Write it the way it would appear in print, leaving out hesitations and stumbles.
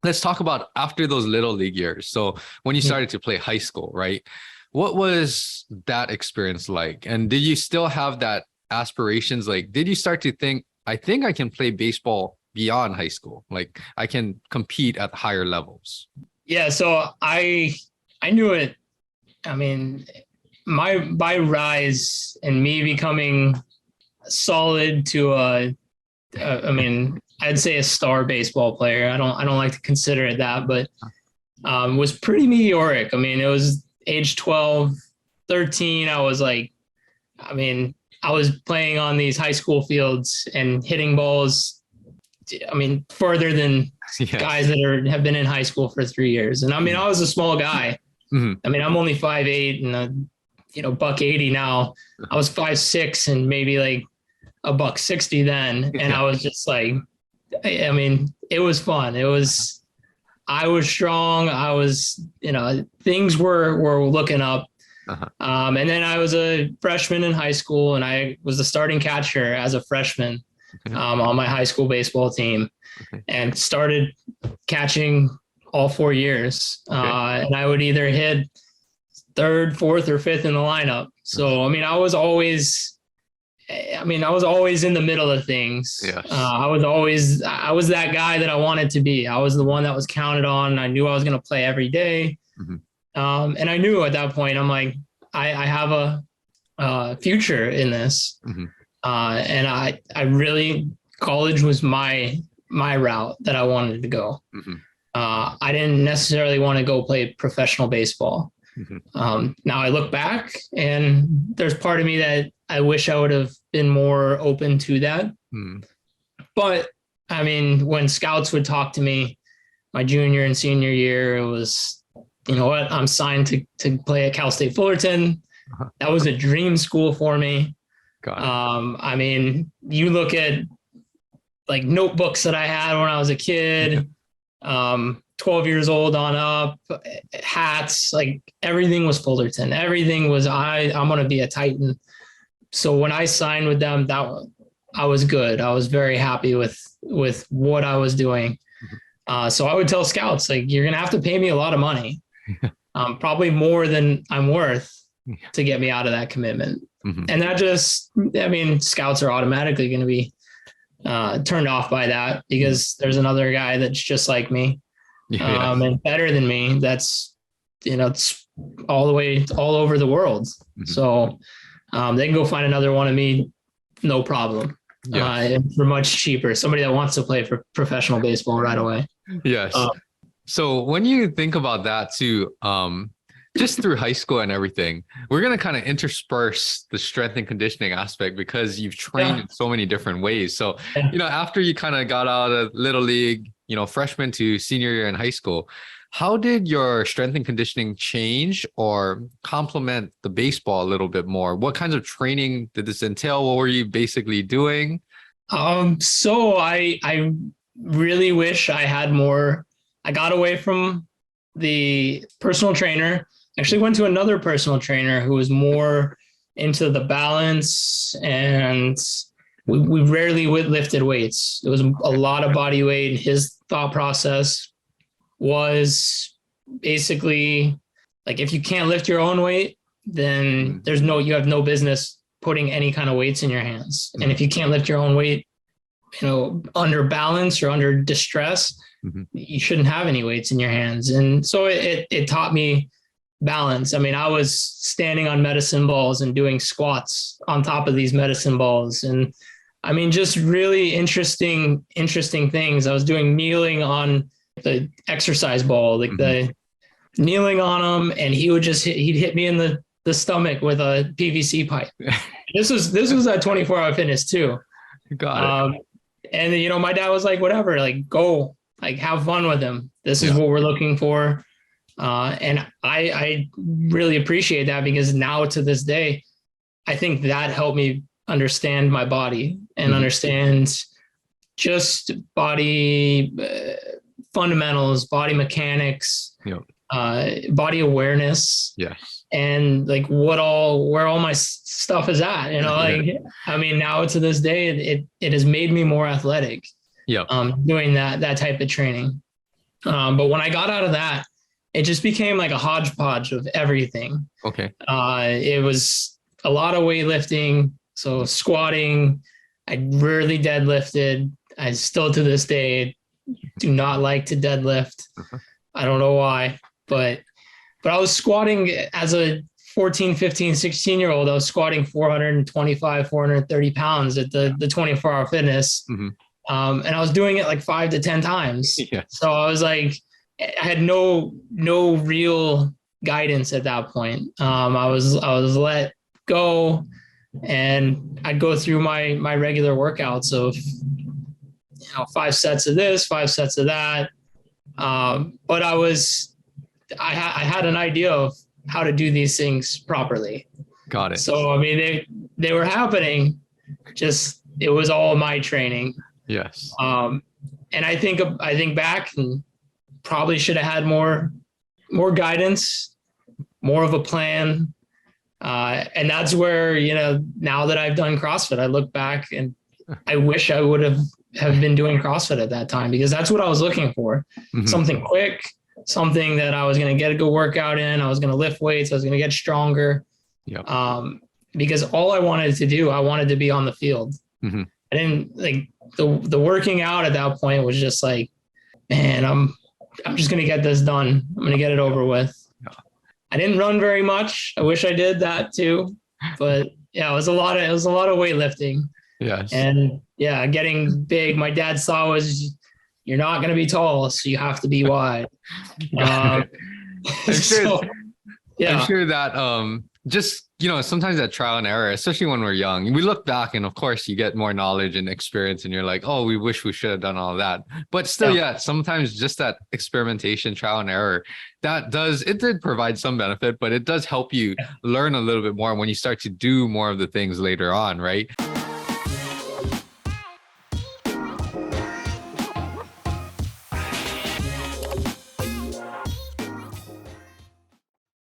let's talk about after those little league years. So when you started to play high school, right? What was that experience like? And did you still have that aspirations? Like, did you start to think, I think I can play baseball beyond high school? Like I can compete at higher levels. Yeah. So I knew it. I mean, my rise and me becoming solid to I mean, I'd say a star baseball player. I don't like to consider it that, but was pretty meteoric. I mean, it was age 12, 13. I was like, I mean, I was playing on these high school fields and hitting balls, I mean, further than guys that have been in high school for 3 years. And I mean, I was a small guy. I mean, I'm only 5'8" and $180 now. I was 5'6" and maybe like $160 then. And I was just like, I mean, it was fun. I was strong. I was, things were looking up. And then I was a freshman in high school and I was the starting catcher as a freshman on my high school baseball team and started catching all 4 years. And I would either hit third, fourth, or fifth in the lineup. So, I mean, I was always in the middle of things. Yes. I was that guy that I wanted to be. I was the one that was counted on. I knew I was going to play every day. And I knew at that point, I'm like, I have a future in this. And I really, college was my route that I wanted to go. I didn't necessarily want to go play professional baseball. Now I look back and there's part of me that I wish I would have been more open to that. But I mean, when scouts would talk to me my junior and senior year, it was, you know what, I'm signed to play at Cal State Fullerton. That was a dream school for me. I mean, you look at like notebooks that I had when I was a kid, 12 years old on up, hats, like everything was Fullerton. Everything was, I'm going to be a Titan. So when I signed with them, I was good. I was very happy with what I was doing. So I would tell scouts, like, you're going to have to pay me a lot of money, probably more than I'm worth to get me out of that commitment. And that just, I mean, scouts are automatically going to be turned off by that because there's another guy that's just like me and better than me. That's, it's all over the world. So they can go find another one of me. No problem. For much cheaper, somebody that wants to play for professional baseball right away. Yes. So when you think about that too, just through high school and everything, we're going to kind of intersperse the strength and conditioning aspect because you've trained in so many different ways. So, after you kind of got out of little league, freshman to senior year in high school, how did your strength and conditioning change or complement the baseball a little bit more? What kinds of training did this entail? What were you basically doing? So I really wish I had more. I got away from the personal trainer, actually went to another personal trainer who was more into the balance, and we rarely lifted weights. It was a lot of body weight. His thought process was basically like, if you can't lift your own weight, then you have no business putting any kind of weights in your hands. And if you can't lift your own weight, under balance or under distress, you shouldn't have any weights in your hands. And so it taught me balance. I mean, I was standing on medicine balls and doing squats on top of these medicine balls. And I mean, just really interesting things. I was doing kneeling on the exercise ball, like the kneeling on him, and he'd hit me in the stomach with a PVC pipe. This was at 24 Hour Fitness too. Got it. And my dad was like, whatever, like, go, like, have fun with him. This is what we're looking for. And I really appreciate that, because now to this day, I think that helped me understand my body and understand just body fundamentals, body mechanics, body awareness. Yes. And like where all my stuff is at, I mean, now to this day, it has made me more athletic. Doing that type of training. But when I got out of that, it just became like a hodgepodge of everything. Okay. It was a lot of weightlifting. So squatting, I rarely deadlifted. I still to this day do not like to deadlift. I don't know why, but I was squatting as a 14, 15, 16-year-old. I was squatting 425, 430 pounds at the 24-hour fitness. And I was doing it like 5 to 10 times. Yeah. So I was like, I had no real guidance at that point. I was let go, and I'd go through my regular workouts of 5 sets of this, 5 sets of that. But I had an idea of how to do these things properly. Got it. So I mean, they were happening. Just it was all my training. Yes. And I think back and probably should have had more guidance, more of a plan. And that's where, now that I've done CrossFit, I look back and I wish I would have been doing CrossFit at that time, because that's what I was looking for. Something quick, something that I was going to get a good workout in. I was going to lift weights. I was going to get stronger. Yep. Because all I wanted to do, I wanted to be on the field. I didn't like the working out at that point was just like, man, I'm just going to get this done. I'm going to get it over with. Yeah. I didn't run very much. I wish I did that too, but yeah, it was a lot of weightlifting. Yes. And yeah, getting big. My dad saw was, you're not going to be tall, so you have to be wide. I'm sure that just, sometimes that trial and error, especially when we're young, we look back and of course you get more knowledge and experience and you're like, oh, we wish we should have done all that. But still, sometimes just that experimentation, trial and error, it did provide some benefit, but it does help you learn a little bit more when you start to do more of the things later on, right?